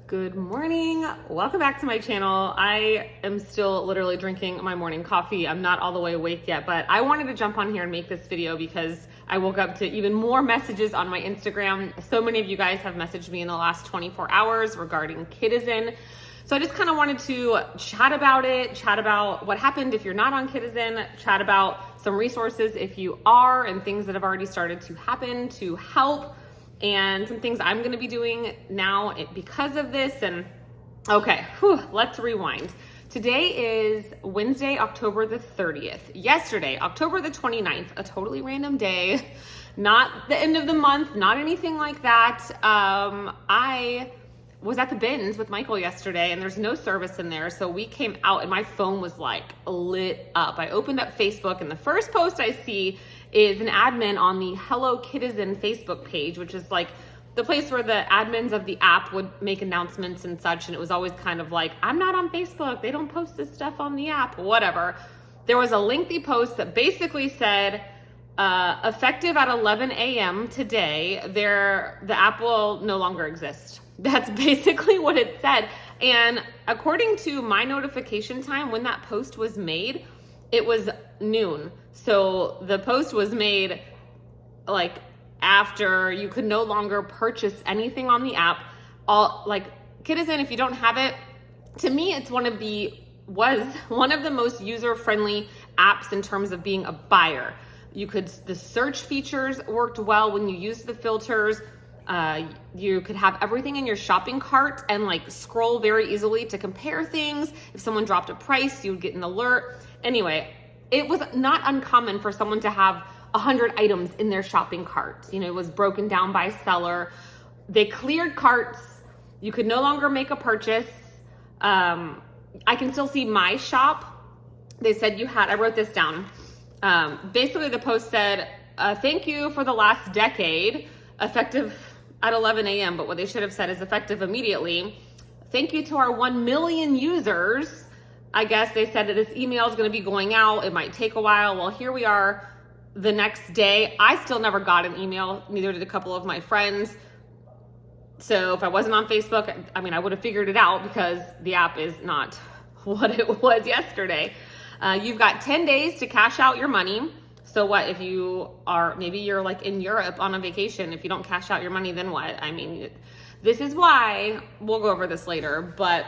Good morning. Welcome back to my channel. I am still literally drinking my morning coffee. I'm not all the way awake yet, but I wanted to jump on here and make this video because I woke up to even more messages on my Instagram. So many of you guys have messaged me in the last 24 hours regarding Kidizen. So I just kind of wanted to chat about it, chat about what happened if you're not on Kidizen, chat about some resources if you are, and things that have already started to happen to help, and some things I'm gonna be doing now because of this. And okay, let's rewind. Today is Wednesday, October the 30th. Yesterday, October the 29th, a totally random day, not the end of the month, not anything like that. I was at the bins with Michael yesterday and there's no service in there. So we came out and my phone was like lit up. I opened up Facebook and the first post I see is an admin on the Hello Kidizen Facebook page, which is like the place where the admins of the app would make announcements and such. And it was always kind of like, I'm not on Facebook. They don't post this stuff on the app, whatever. There was a lengthy post that basically said, effective at 11 a.m. today, the app will no longer exist. That's basically what it said. And according to my notification time, when that post was made, it was noon. So the post was made like after you could no longer purchase anything on the app. All like Kidizen, if you don't have it, to me, it's was one of the most user-friendly apps in terms of being a buyer. The search features worked well when you used the filters. You could have everything in your shopping cart and like scroll very easily to compare things. If someone dropped a price, you would get an alert. Anyway, it was not uncommon for someone to have 100 items in their shopping cart. You know, it was broken down by seller. They cleared carts. You could no longer make a purchase. I can still see my shop. They said I wrote this down. Basically the post said, thank you for the last decade, effective at 11 a.m. But what they should have said is effective immediately. Thank you to our 1 million users. I guess they said that this email is going to be going out. It might take a while. Well, here we are the next day. I still never got an email. Neither did a couple of my friends. So if I wasn't on Facebook, I would have figured it out because the app is not what it was yesterday. You've got 10 days to cash out your money. So what if maybe you're like in Europe on a vacation, if you don't cash out your money, then what? This is why, we'll go over this later, but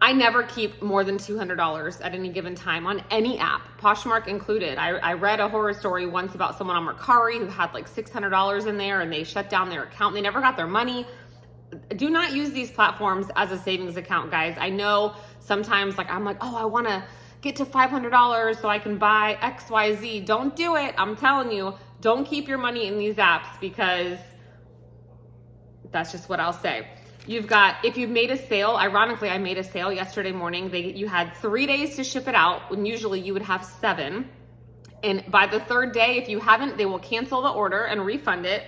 I never keep more than $200 at any given time on any app, Poshmark included. I read a horror story once about someone on Mercari who had like $600 in there and they shut down their account. They never got their money. Do not use these platforms as a savings account, guys. I know sometimes I'm like, oh, I want to get to $500 so I can buy XYZ. Don't do it. I'm telling you, don't keep your money in these apps because that's just what I'll say. If you've made a sale, ironically, I made a sale yesterday morning. You had 3 days to ship it out when usually you would have 7. And by the 3rd day, if you haven't, they will cancel the order and refund it.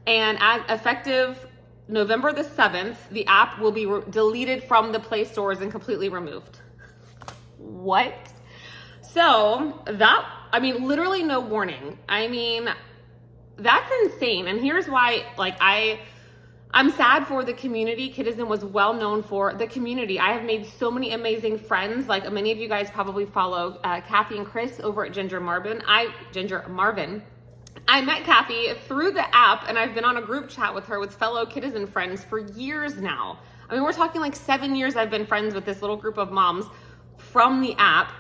And as effective November the 7th, the app will be deleted from the Play stores and completely removed. What? So literally no warning. That's insane. And here's why, I'm sad for the community. Kidizen was well known for the community. I have made so many amazing friends. Like many of you guys probably follow Kathy and Chris over at Ginger Marvin. I met Kathy through the app and I've been on a group chat with her with fellow Kidizen friends for years now. We're talking like 7 years I've been friends with this little group of moms from the app.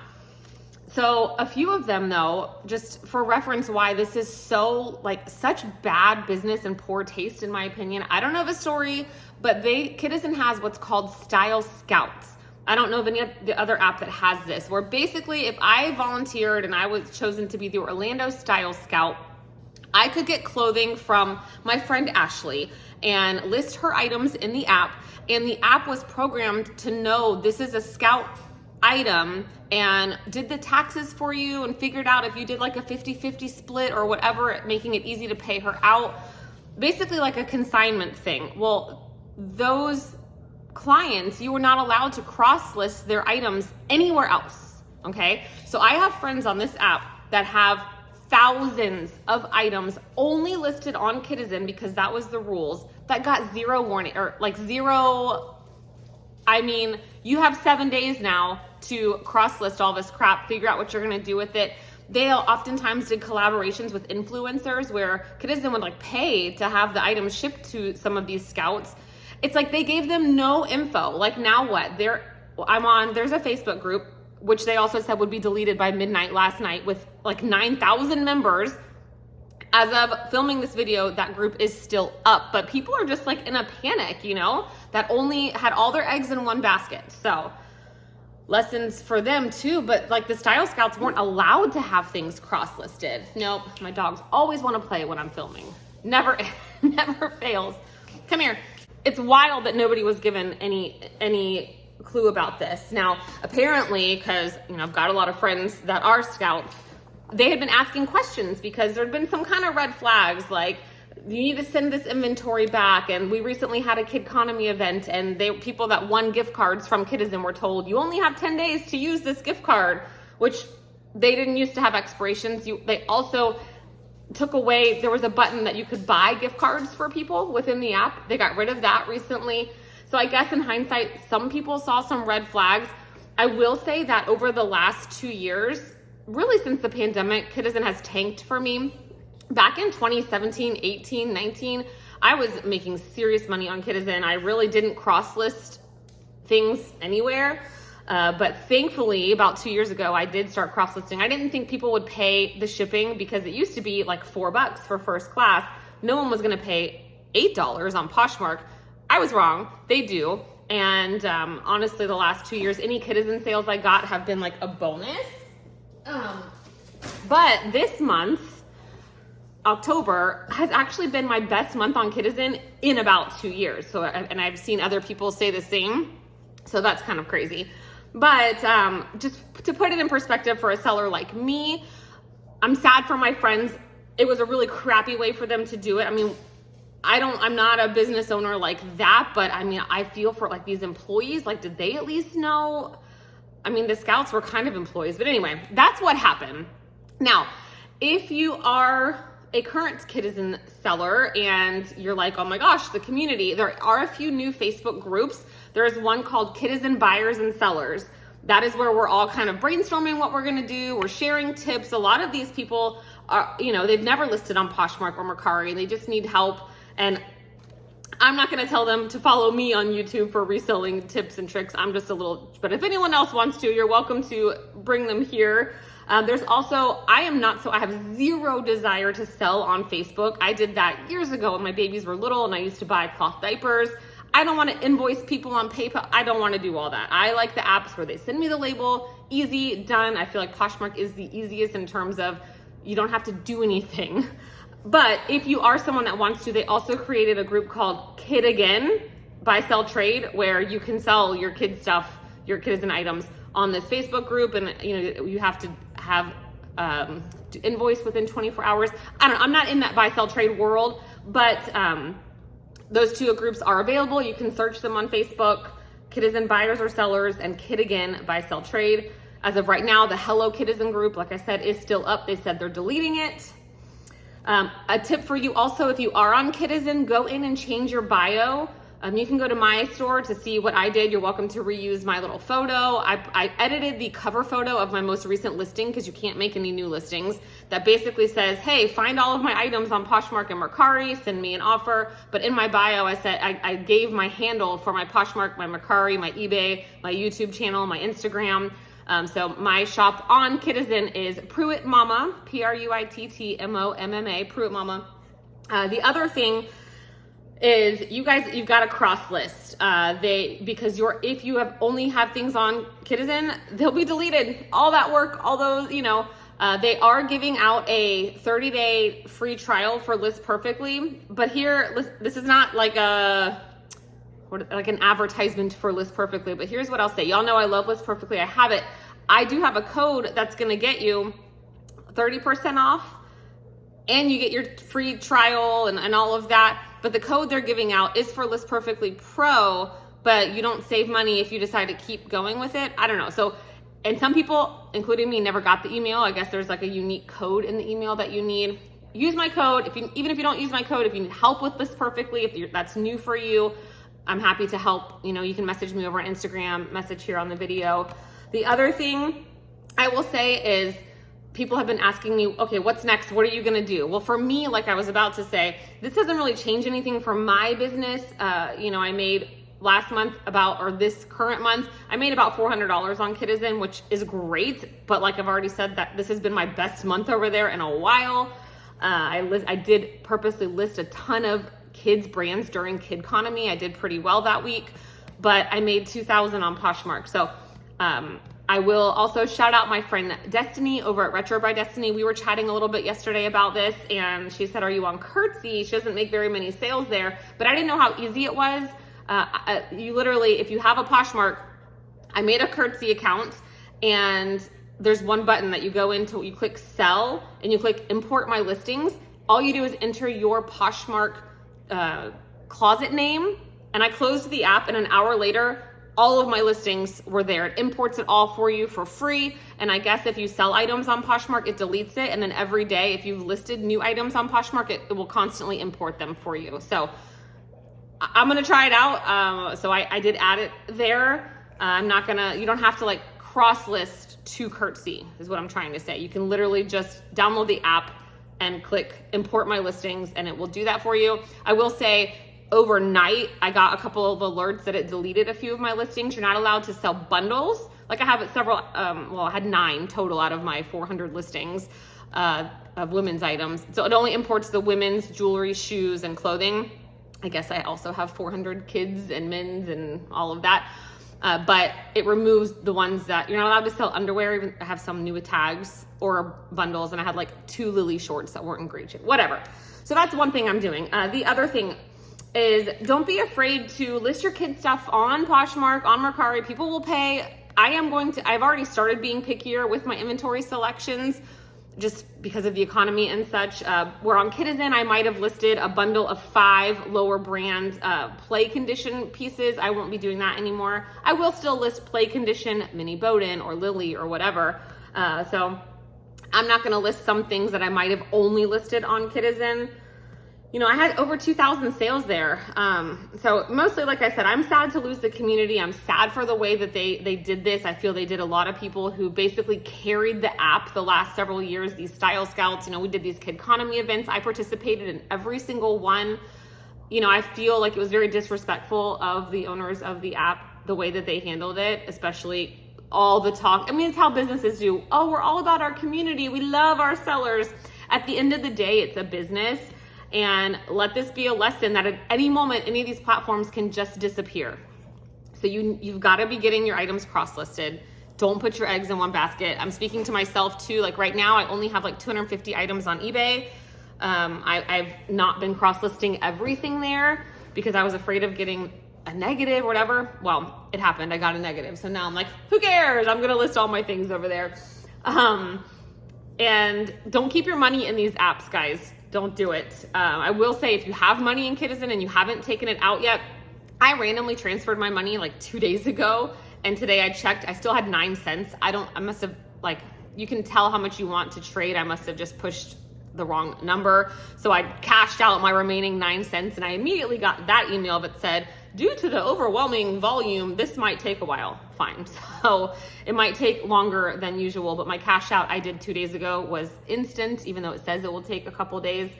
So a few of them though, just for reference why this is so such bad business and poor taste in my opinion. I don't know the story, but Kidizen has what's called Style Scouts. I don't know of any other app that has this, where basically if I volunteered and I was chosen to be the Orlando Style Scout, I could get clothing from my friend Ashley and list her items in the app, and the app was programmed to know this is a scout item and did the taxes for you and figured out if you did like a 50-50 split or whatever, making it easy to pay her out. Basically like a consignment thing. Well, those clients, you were not allowed to cross-list their items anywhere else, okay? So I have friends on this app that have thousands of items only listed on Kidizen because that was the rules. that got zero warning, or like zero. I mean, you have 7 days now to cross list all this crap, figure out what you're gonna do with it. They oftentimes did collaborations with influencers where Kidizen would like pay to have the items shipped to some of these scouts. It's like they gave them no info. Like, now what? There's a Facebook group, which they also said would be deleted by midnight last night, with like 9,000 members. As of filming this video, that group is still up, but people are just like in a panic, you know, that only had all their eggs in one basket. So lessons for them too, but like the Style Scouts weren't allowed to have things cross-listed. Nope, my dogs always want to play when I'm filming. Never, never fails. Come here. It's wild that nobody was given any clue about this. Now, apparently, because, you know, I've got a lot of friends that are scouts, they had been asking questions because there had been some kind of red flags, like, you need to send this inventory back. And we recently had a Kidconomy event, and people that won gift cards from Kidizen were told, you only have 10 days to use this gift card, which they didn't used to have expirations. They also took away, there was a button that you could buy gift cards for people within the app. They got rid of that recently. So I guess in hindsight, some people saw some red flags. I will say that over the last 2 years, really since the pandemic, Kidizen has tanked for me. Back in 2017, 18, 19, I was making serious money on Kidizen. I really didn't cross-list things anywhere. But thankfully, about 2 years ago, I did start cross-listing. I didn't think people would pay the shipping because it used to be like $4 for first class. No one was gonna pay $8 on Poshmark. I was wrong, they do. And honestly, the last 2 years, any Kidizen sales I got have been like a bonus. But this month, October, has actually been my best month on Kidizen in about 2 years. So, and I've seen other people say the same. So that's kind of crazy. But just to put it in perspective for a seller like me, I'm sad for my friends. It was a really crappy way for them to do it. I mean, I'm not a business owner like that, but I mean, I feel for like these employees, like, did they at least know? I mean, the scouts were kind of employees, but anyway, that's what happened. Now, if you are a current Kidizen seller and you're like, oh my gosh, the community, there are a few new Facebook groups. There is one called Kidizen Buyers and Sellers. That is where we're all kind of brainstorming what we're gonna do. We're sharing tips. A lot of these people are, you know, they've never listed on Poshmark or Mercari, and they just need help. And I'm not gonna tell them to follow me on YouTube for reselling tips and tricks. I'm just a little, but if anyone else wants to, you're welcome to bring them here. There's also, I have zero desire to sell on Facebook. I did that years ago when my babies were little and I used to buy cloth diapers. I don't want to invoice people on PayPal. I don't want to do all that. I like the apps where they send me the label, easy, done. I feel like Poshmark is the easiest in terms of you don't have to do anything. But if you are someone that wants to, they also created a group called Kid Again, Buy, Sell, Trade, where you can sell your kids' stuff, your Kidizen items on this Facebook group. And you know, you have to have to invoice within 24 hours. I don't know, I'm not in that buy, sell, trade world, but those two groups are available. You can search them on Facebook, Kidizen Buyers or Sellers and Kid Again, Buy, Sell, Trade. As of right now, the Hello Kidizen group, like I said, is still up. They said they're deleting it. A tip for you also, if you are on Kidizen, go in and change your bio. You can go to my store to see what I did. You're welcome to reuse my little photo. I edited the cover photo of my most recent listing because you can't make any new listings. That basically says, hey, find all of my items on Poshmark and Mercari, send me an offer. But in my bio, I said, I gave my handle for my Poshmark, my Mercari, my eBay, my YouTube channel, my Instagram. So my shop on Kidizen is Pruitt Mama, Pruittmomma, Pruitt Mama. The other thing is you've got to cross list. Because if you only have things on Kidizen, they'll be deleted. All that work, all those, you know, they are giving out a 30-day free trial for List Perfectly. But here, this is not like an advertisement for List Perfectly, but here's what I'll say. Y'all know I love List Perfectly. I have it. I do have a code that's gonna get you 30% off, and you get your free trial and all of that. But the code they're giving out is for List Perfectly Pro, but you don't save money if you decide to keep going with it. I don't know. So, and some people, including me, never got the email. I guess there's like a unique code in the email that you need. use my code. Even if you don't use my code, if you need help with this perfectly, if that's new for you, I'm happy to help. You know, you can message me over on Instagram, message here on the video. The other thing I will say is, people have been asking me, okay, what's next? What are you gonna do? Well, for me, like I was about to say, this doesn't really change anything for my business. You know, I made last month this current month, I made about $400 on Kidizen, which is great. But like I've already said, that this has been my best month over there in a while. I did purposely list a ton of kids brands during KidConomy. I did pretty well that week, but I made $2,000 on Poshmark. So, I will also shout out my friend Destiny over at Retro by Destiny. We were chatting a little bit yesterday about this, and she said, are you on Curtsy? She doesn't make very many sales there, but I didn't know how easy it was. You literally, if you have a Poshmark, I made a Curtsy account, and there's one button that you go into, you click sell, and you click import my listings. All you do is enter your Poshmark closet name, and I closed the app, and an hour later, all of my listings were there. It imports it all for you for free. And I guess if you sell items on Poshmark, it deletes it. And then every day, if you've listed new items on Poshmark, it will constantly import them for you. So I'm gonna try it out. So I did add it there. You don't have to like cross list to Curtsy is what I'm trying to say. You can literally just download the app and click import my listings, and it will do that for you. I will say, overnight, I got a couple of alerts that it deleted a few of my listings. You're not allowed to sell bundles. Like I have several, I had 9 total out of my 400 listings of women's items. So it only imports the women's jewelry, shoes, and clothing. I guess I also have 400 kids and men's and all of that. But it removes the ones that you're not allowed to sell underwear. Even I have some new tags or bundles, and I had like 2 Lily shorts that weren't in great shape, whatever. So that's one thing I'm doing. The other thing is, don't be afraid to list your kids' stuff on Poshmark, on Mercari. People will pay. I've already started being pickier with my inventory selections just because of the economy and such. Where on Kidizen, I might have listed a bundle of 5 lower brand play condition pieces. I won't be doing that anymore. I will still list play condition, Mini Bowden or Lily or whatever. So I'm not gonna list some things that I might have only listed on Kidizen. You know, I had over 2,000 sales there. So mostly, like I said, I'm sad to lose the community. I'm sad for the way that they did this. I feel they did a lot of people who basically carried the app the last several years, these style scouts. You know, we did these KidConomy events. I participated in every single one. You know, I feel like it was very disrespectful of the owners of the app, the way that they handled it, especially all the talk. I mean, it's how businesses do. Oh, we're all about our community. We love our sellers. At the end of the day, it's a business. And let this be a lesson that at any moment, any of these platforms can just disappear. So you've got to be getting your items cross-listed. Don't put your eggs in one basket. I'm speaking to myself too. Like right now, I only have like 250 items on eBay. I've not been cross-listing everything there because I was afraid of getting a negative or whatever. Well, it happened. I got a negative. So now I'm like, who cares? I'm going to list all my things over there. And don't keep your money in these apps, guys. Don't do it. I will say, if you have money in Kidizen and you haven't taken it out yet, I randomly transferred my money like 2 days ago, and today I checked, I still had 9 cents. I must have, like, you can tell how much you want to trade. I must have just pushed the wrong number. So I cashed out my remaining 9 cents, and I immediately got that email that said, due to the overwhelming volume, this might take a while. Fine. So it might take longer than usual, but my cash out I did 2 days ago was instant, even though it says it will take a couple days.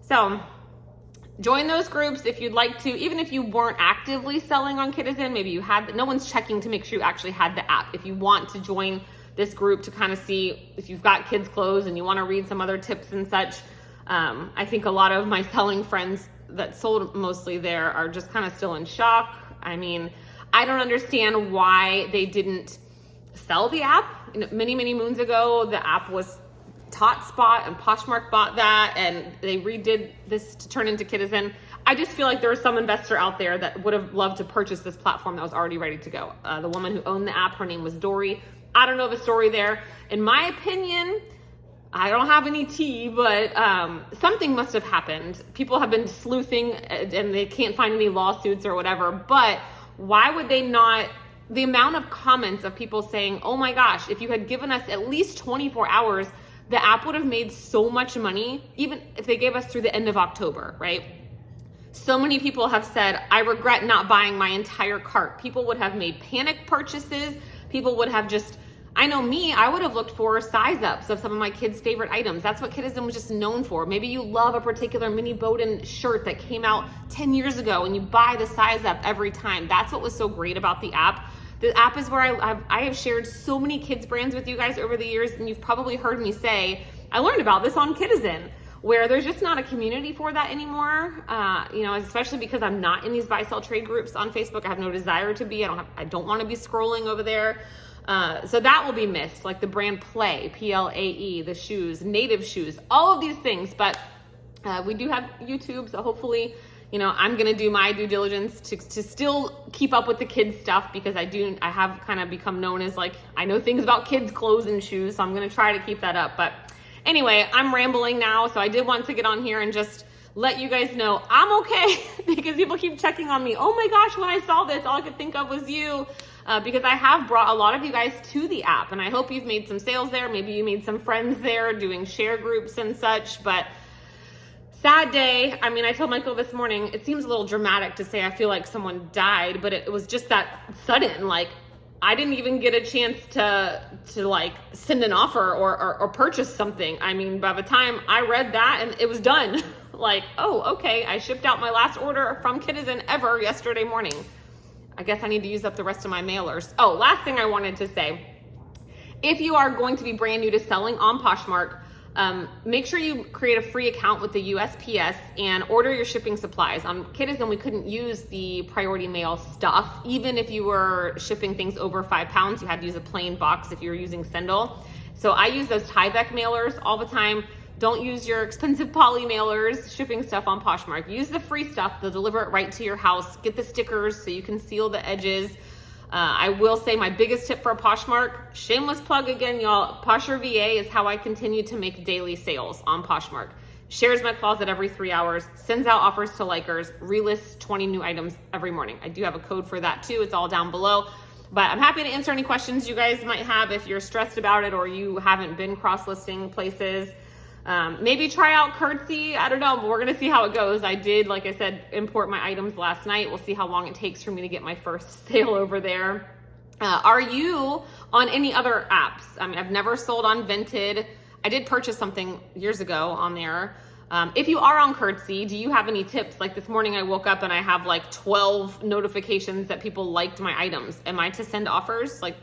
So join those groups if you'd like to, even if you weren't actively selling on Kidizen, maybe you had, no one's checking to make sure you actually had the app. If you want to join this group to kind of see if you've got kids' clothes and you want to read some other tips and such, I think a lot of my selling friends that sold mostly there are just kind of still in shock. I mean, I don't understand why they didn't sell the app. You know, many moons ago, the app was TotSpot and Poshmark bought that, and they redid this to turn into Kidizen. I just feel like there was some investor out there that would have loved to purchase this platform that was already ready to go. The woman who owned the app, her name was Dory. I don't know the story there. In my opinion, I don't have any tea, but something must have happened. People have been sleuthing and they can't find any lawsuits or whatever, but why would they not? The amount of comments of people saying, oh my gosh, if you had given us at least 24 hours, the app would have made so much money, even if they gave us through the end of October, right? So many people have said, I regret not buying my entire cart. People would have made panic purchases. People would have just, I know me, I would have looked for size ups of some of my kids' favorite items. That's what Kidizen was just known for. Maybe you love a particular mini Bowden shirt that came out 10 years ago and you buy the size up every time. That's what was so great about the app. The app is where I have shared so many kids brands with you guys over the years, and you've probably heard me say, I learned about this on Kidizen, where there's just not a community for that anymore. Especially because I'm not in these buy sell trade groups on Facebook. I have no desire to be. I don't want to be scrolling over there. So that will be missed, like the brand Play, Plae, the shoes, native shoes, all of these things. But we do have YouTube, so hopefully, I'm gonna do my due diligence to still keep up with the kids stuff, because I have kind of become known as like, I know things about kids clothes and shoes, so I'm gonna try to keep that up. But anyway, I'm rambling now, so I did want to get on here and just let you guys know I'm okay because people keep checking on me. Oh my gosh, when I saw this, all I could think of was you. Because I have brought a lot of you guys to the app, and I hope you've made some sales there. Maybe you made some friends there doing share groups and such, but sad day. I mean, I told Michael this morning, it seems a little dramatic to say I feel like someone died, but it was just that sudden. Like, I didn't even get a chance to like send an offer or purchase something. I mean, by the time I read that, and it was done. Like, oh, okay, I shipped out my last order from Kidizen ever yesterday morning. I guess I need to use up the rest of my mailers. Oh, last thing I wanted to say. If you are going to be brand new to selling on Poshmark, make sure you create a free account with the USPS and order your shipping supplies. On Kidizen, we couldn't use the priority mail stuff. Even if you were shipping things over 5 pounds, you had to use a plain box if you were using Snail. So I use those Tyvek mailers all the time. Don't use your expensive poly mailers shipping stuff on Poshmark. Use the free stuff. They'll deliver it right to your house. Get the stickers so you can seal the edges. I will say my biggest tip for Poshmark, shameless plug again, y'all, Posher VA is how I continue to make daily sales on Poshmark. Shares my closet every 3 hours, sends out offers to likers, relists 20 new items every morning. I do have a code for that too. It's all down below. But I'm happy to answer any questions you guys might have if you're stressed about it or you haven't been cross-listing places. Maybe try out Curtsy. I don't know, but we're going to see how it goes. I did, like I said, import my items last night. We'll see how long it takes for me to get my first sale over there. Are you on any other apps? I mean, I've never sold on Vinted. I did purchase something years ago on there. If you are on Curtsy, do you have any tips? Like this morning I woke up and I have like 12 notifications that people liked my items. Am I to send offers? Like,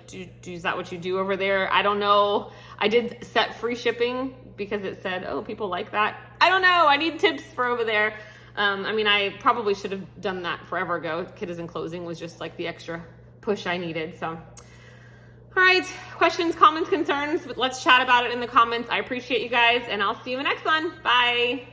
is that what you do over there? I don't know. I did set free shipping because it said, oh, people like that. I don't know. I need tips for over there. I probably should have done that forever ago. Kidizen closing was just like the extra push I needed. So, all right, questions, comments, concerns, let's chat about it in the comments. I appreciate you guys, and I'll see you in the next one. Bye.